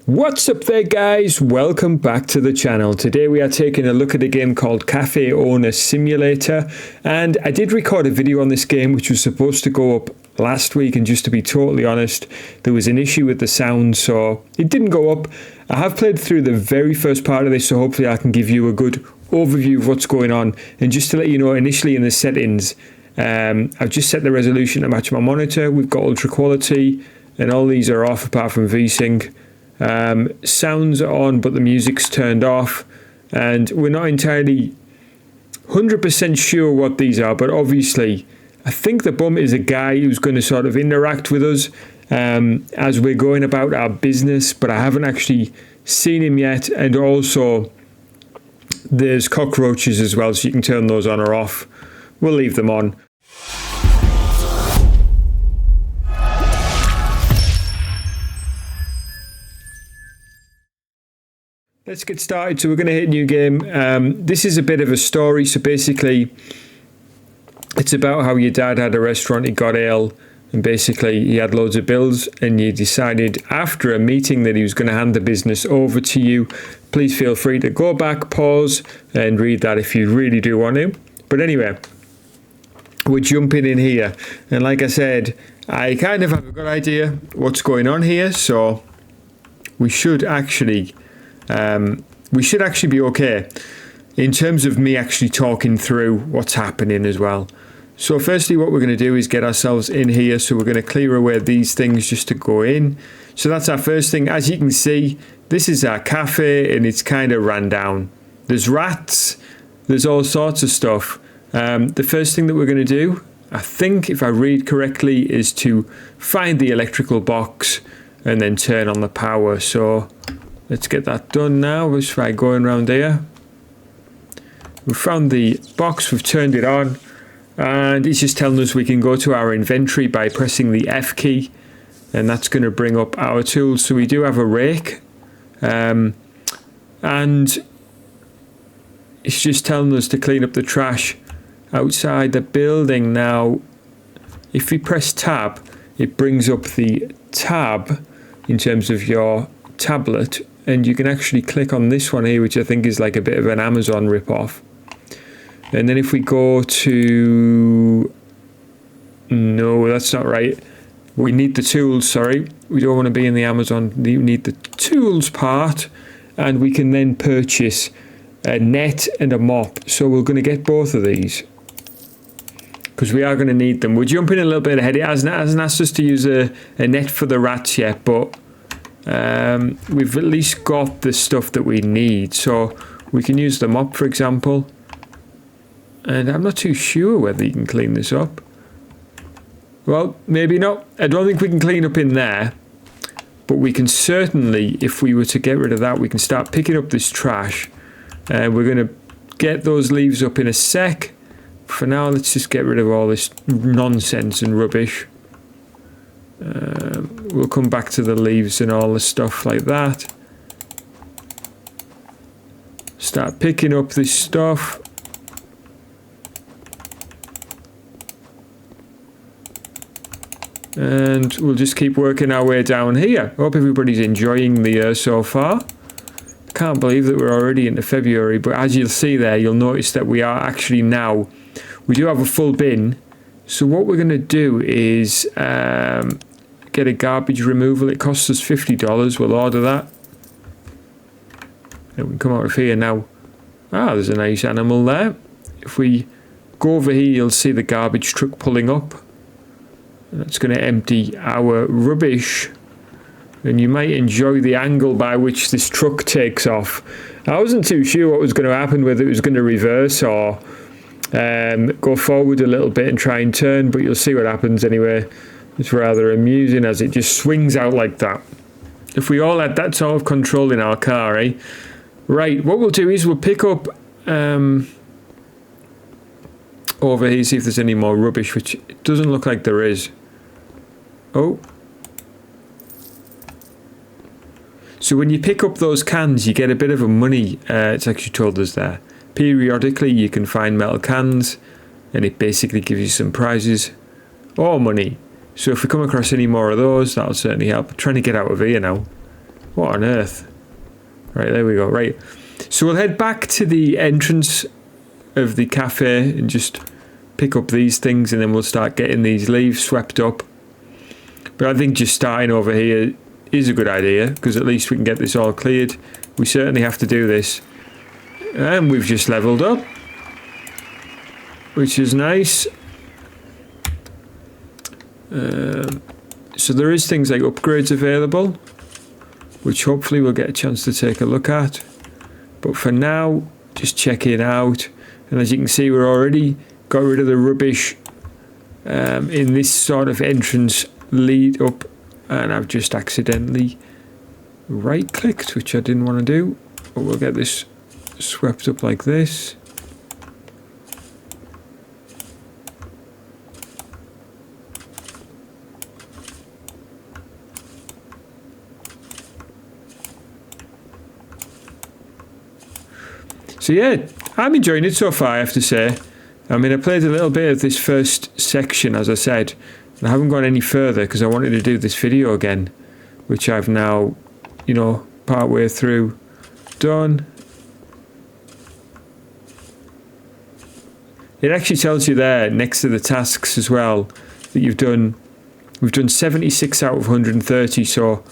What's up there guys, welcome back to the channel. Today we are taking a look at a game called Cafe Owner Simulator, and I did record a video on this game which was supposed to go up last week, and just to be totally honest, there was an issue with the sound so it didn't go up. I have played through the very first part of this, so hopefully I can give you a good overview of what's going on. And just to let you know, initially in the settings, I've just set the resolution to match my monitor. We've got ultra quality and all these are off apart from VSync. Sounds are on but the music's turned off, and we're not entirely 100% sure what these are, but obviously I think the bum is a guy who's going to sort of interact with us as we're going about our business, but I haven't actually seen him yet. And also there's cockroaches as well, so you can turn those on or off. We'll leave them on. Let's get started. So we're going to hit new game. This is a bit of a story. So basically, it's about how your dad had a restaurant, he got ill, and basically he had loads of bills, and you decided after a meeting that he was going to hand the business over to you. Please feel free to go back, pause, and read that if you really do want to. But anyway, we're jumping in here. And like I said, I kind of have a good idea what's going on here. So we should actually be okay in terms of me actually talking through what's happening as well. So firstly, what we're going to do is get ourselves in here. So we're going to clear away these things just to go in. So that's our first thing. As you can see, this is our cafe and it's kind of ran down. There's rats, there's all sorts of stuff. The first thing that we're going to do, I think if I read correctly, is to find the electrical box and then turn on the power. So let's get that done now. Let's try going around here. We've found the box, we've turned it on, and it's just telling us we can go to our inventory by pressing the F key, and that's going to bring up our tools. So we do have a rake, and it's just telling us to clean up the trash outside the building. Now, if we press tab, it brings up the tab in terms of your tablet, and you can actually click on this one here, which I think is like a bit of an Amazon rip-off. And then if we go to, no, that's not right, we need the tools, sorry, we don't want to be in the Amazon, we need the tools part, and we can then purchase a net and a mop. So we're going to get both of these because we are going to need them. We're jumping a little bit ahead. It hasn't asked us to use a net for the rats yet, but we've at least got the stuff that we need. So we can use the mop, for example, and I'm not too sure whether you can clean this up. Well, maybe not. I don't think we can clean up in there, but we can certainly, if we were to get rid of that, we can start picking up this trash. We're going to get those leaves up in a sec. For now, let's just get rid of all this nonsense and rubbish. We'll come back to the leaves and all the stuff like that. Start picking up this stuff. And we'll just keep working our way down here. Hope everybody's enjoying the year so far. Can't believe that we're already into February, but as you'll see there, you'll notice that we are actually now, we do have a full bin. So what we're going to do is get a garbage removal. It costs us $50. We'll order that. And we can come out of here now. Ah, there's a nice animal there. If we go over here, you'll see the garbage truck pulling up. And that's going to empty our rubbish. And you might enjoy the angle by which this truck takes off. I wasn't too sure what was going to happen, whether it was going to reverse or go forward a little bit and try and turn, but you'll see what happens anyway. It's rather amusing as it just swings out like that. If we all had that sort of control in our car, eh? Right, what we'll do is we'll pick up over here, see if there's any more rubbish, which it doesn't look like there is. Oh. So when you pick up those cans, you get a bit of a money. It's actually told us there. Periodically, you can find metal cans, and it basically gives you some prizes or money. So if we come across any more of those, that'll certainly help. I'm trying to get out of here now. What on earth? Right, there we go. Right. So we'll head back to the entrance of the cafe and just pick up these things, and then we'll start getting these leaves swept up. But I think just starting over here is a good idea, because at least we can get this all cleared. We certainly have to do this. And we've just leveled up, which is nice. So there is things like upgrades available, which hopefully we'll get a chance to take a look at. But for now, just check it out. And as you can see, we're already got rid of the rubbish in this sort of entrance lead up. And I've just accidentally right-clicked, which I didn't want to do. But we'll get this swept up like this. So yeah, I'm enjoying it so far, I have to say. I mean, I played a little bit of this first section, as I said, and I haven't gone any further because I wanted to do this video again, which I've now, you know, part way through done. It actually tells you there, next to the tasks as well, that we've done 76 out of 130, so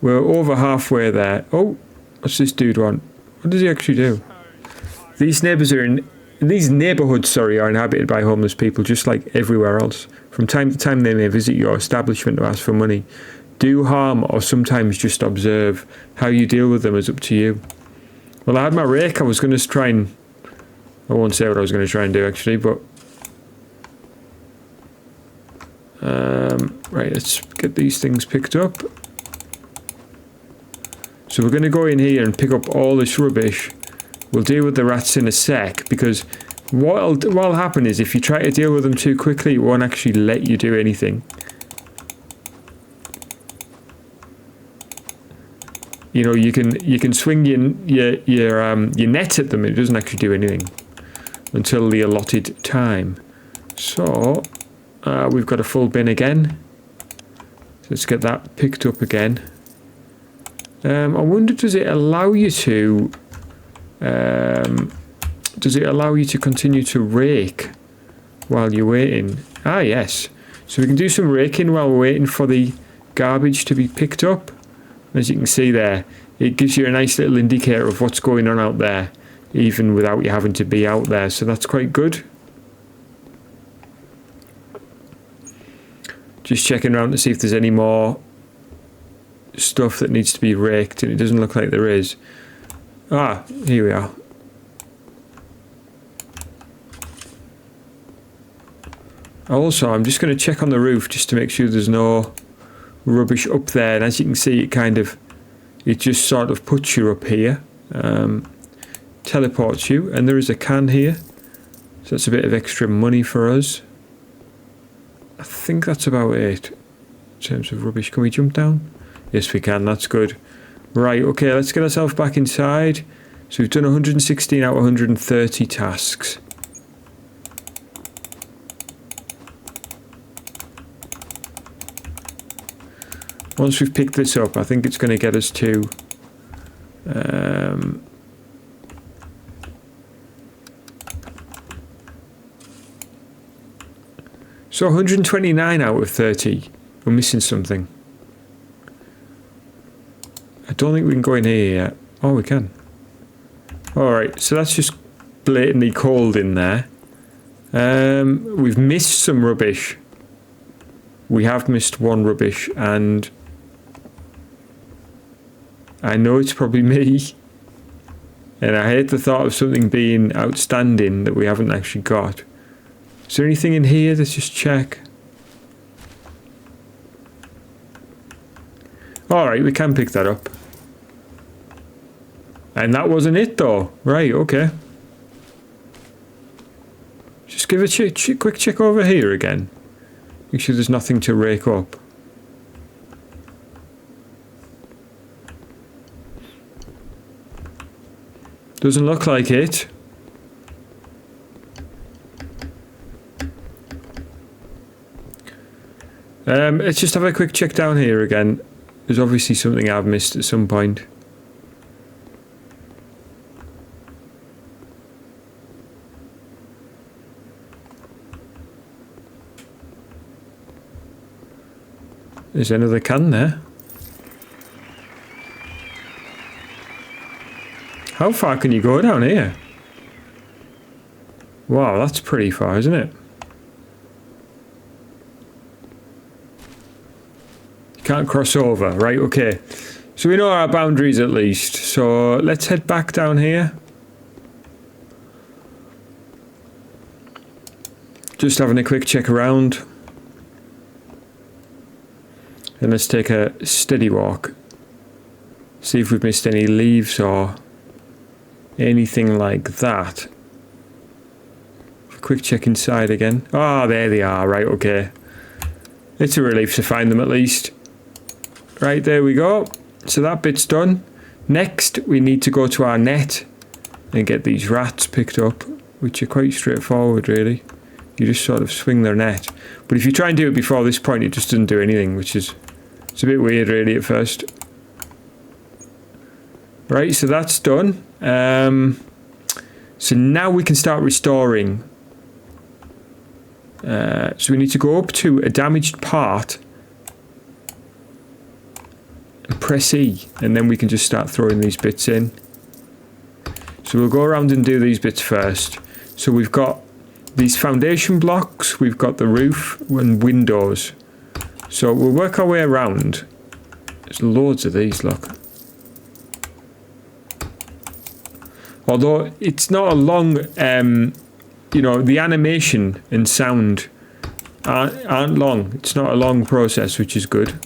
we're over halfway there. Oh, what's this dude want? What does he actually do? These neighbourhoods are inhabited by homeless people, just like everywhere else. From time to time, they may visit your establishment to ask for money. Do harm or sometimes just observe. How you deal with them is up to you. Well, I had my rake. I was going to try and... I won't say what I was going to try and do, actually, but... right, let's get these things picked up. So we're going to go in here and pick up all this rubbish. We'll deal with the rats in a sec, because what'll happen is if you try to deal with them too quickly, it won't actually let you do anything. You know, you can swing your net at them, it doesn't actually do anything until the allotted time. So we've got a full bin again. So let's get that picked up again. I wonder, does it allow you to continue to rake while you're waiting? Ah, yes. So we can do some raking while we're waiting for the garbage to be picked up. As you can see there, it gives you a nice little indicator of what's going on out there, even without you having to be out there. So that's quite good. Just checking around to see if there's any more stuff that needs to be raked, and it doesn't look like there is. Ah, here we are. Also, I'm just going to check on the roof just to make sure there's no rubbish up there, and as you can see, it just sort of puts you up here, teleports you, and there is a can here, so that's a bit of extra money for us. I think that's about it in terms of rubbish. Can we jump down? Yes, we can. That's good. Right, okay, let's get ourselves back inside. So we've done 116 out of 130 tasks. Once we've picked this up, I think it's going to get us to... so 129 out of 30. We're missing something. I don't think we can go in here yet. Oh, we can. Alright, so that's just blatantly cold in there. We've missed some rubbish. We have missed one rubbish, and I know it's probably me. And I hate the thought of something being outstanding that we haven't actually got. Is there anything in here? Let's just check. Alright, we can pick that up. And that wasn't it though. Right, okay. Just give a quick check over here again. Make sure there's nothing to rake up. Doesn't look like it. Let's just have a quick check down here again. There's obviously something I've missed at some point. There's another can there. How far can you go down here? Wow, that's pretty far, isn't it? You can't cross over, right? Okay. So we know our boundaries at least. So let's head back down here. Just having a quick check around. And let's take a steady walk. See if we've missed any leaves or anything like that. Quick check inside again. Ah, there they are. Right, okay. It's a relief to find them at least. Right, there we go. So that bit's done. Next, we need to go to our net and get these rats picked up, which are quite straightforward, really. You just sort of swing their net. But if you try and do it before this point, it just doesn't do anything, which is... It's a bit weird, really, at first. Right, so that's done. So now we can start restoring. So we need to go up to a damaged part and press E, and then we can just start throwing these bits in. So we'll go around and do these bits first. So we've got these foundation blocks, we've got the roof and windows. So we'll work our way around. There's loads of these, look. Although it's not a long, you know, the animation and sound aren't long. It's not a long process, which is good.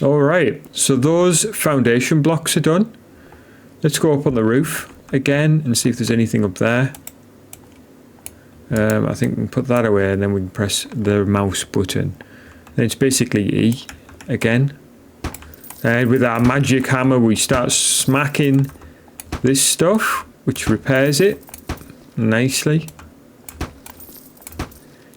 All right, so those foundation blocks are done. Let's go up on the roof again and see if there's anything up there. I think we can put that away and then we can press the mouse button. And it's basically E again. And with our magic hammer, we start smacking this stuff, which repairs it nicely.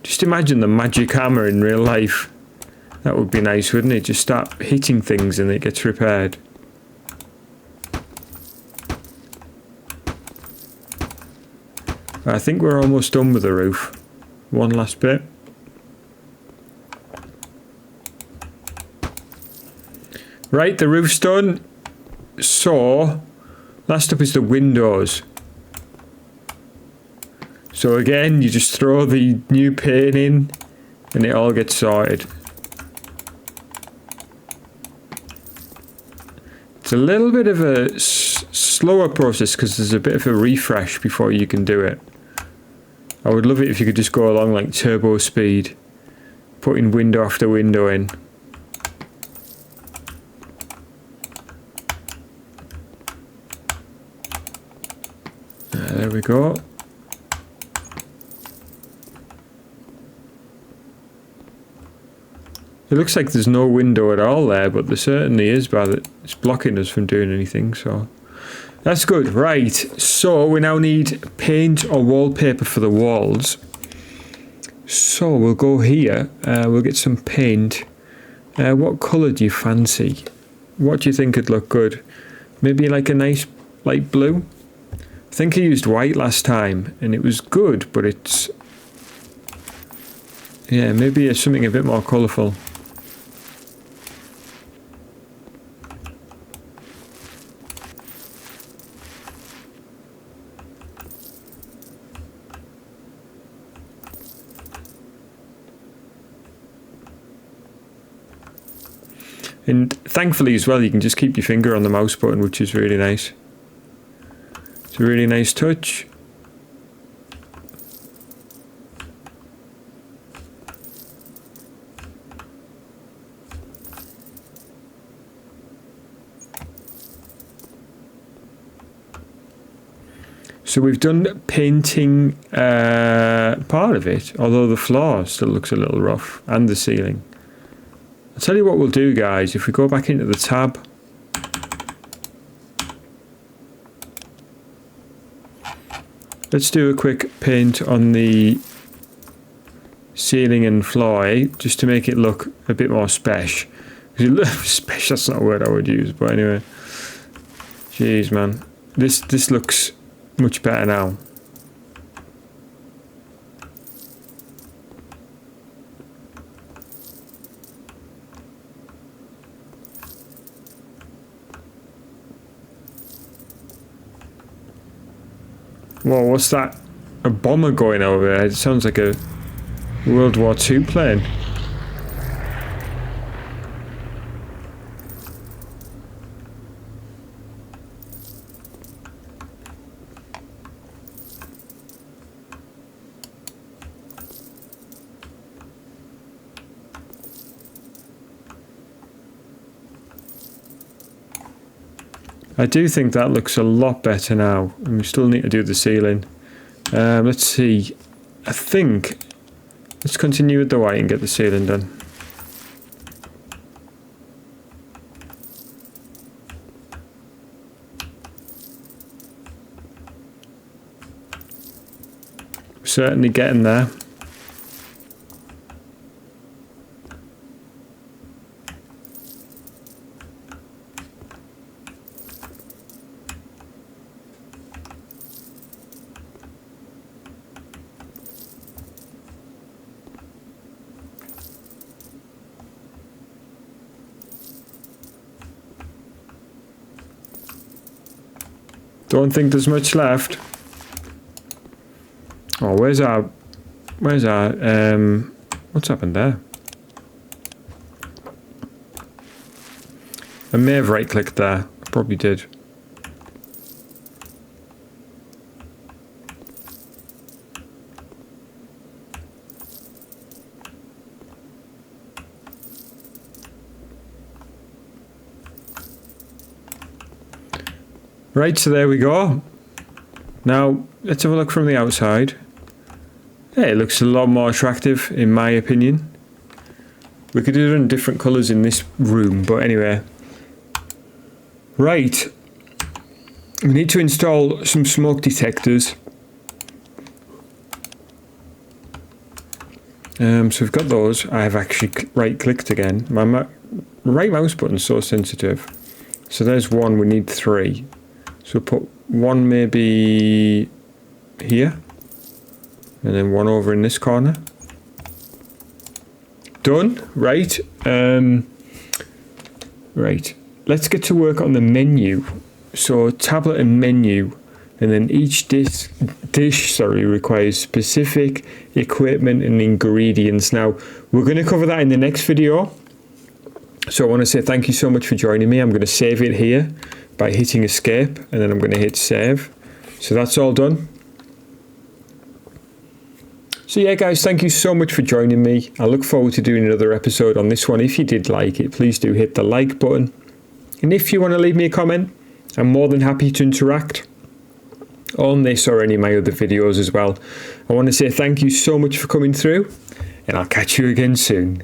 Just imagine the magic hammer in real life. That would be nice, wouldn't it? Just start hitting things and it gets repaired. I think we're almost done with the roof. One last bit. Right, the roof's done. So, last up is the windows. So again, you just throw the new pane in and it all gets sorted. It's a little bit of a slower process because there's a bit of a refresh before you can do it. I would love it if you could just go along like turbo speed, putting window after window in. There we go. It looks like there's no window at all there, but there certainly is, but it's blocking us from doing anything, so that's good. Right, so we now need paint or wallpaper for the walls. So we'll go here, we'll get some paint. What colour do you fancy? What do you think would look good? Maybe like a nice light blue? I think I used white last time, and it was good, but it's... Yeah, maybe something a bit more colourful. And thankfully as well, you can just keep your finger on the mouse button, which is really nice. It's a really nice touch. So we've done painting part of it, although the floor still looks a little rough, and the ceiling. I'll tell you what we'll do, guys. If we go back into the tab, let's do a quick paint on the ceiling and floor, just to make it look a bit more special. Special, that's not a word I would use, but anyway. Jeez, man. This looks much better now. Whoa, what's that? A bomber going over there? It sounds like a World War II plane. I do think that looks a lot better now, and we still need to do the ceiling. Let's see. I think let's continue with the white and get the ceiling done. Certainly getting there. Don't think there's much left. Oh, where's our, what's happened there? I may have right clicked there, I probably did. Right, so there we go. Now, let's have a look from the outside. Yeah, it looks a lot more attractive, in my opinion. We could do it in different colours in this room, but anyway. Right. We need to install some smoke detectors. So we've got those. I have actually right-clicked again. My right mouse button's so sensitive. So there's one, we need 3. So put one maybe here, and then one over in this corner. Done. Right. Right. Let's get to work on the menu. So tablet and menu, and then each dish requires specific equipment and ingredients. Now we're going to cover that in the next video. So I want to say thank you so much for joining me. I'm going to save it here by hitting escape, and then I'm going to hit save. So that's all done. So yeah, guys, thank you so much for joining me. I look forward to doing another episode on this one. If you did like it, please do hit the like button. And if you want to leave me a comment, I'm more than happy to interact on this or any of my other videos as well. I want to say thank you so much for coming through, and I'll catch you again soon.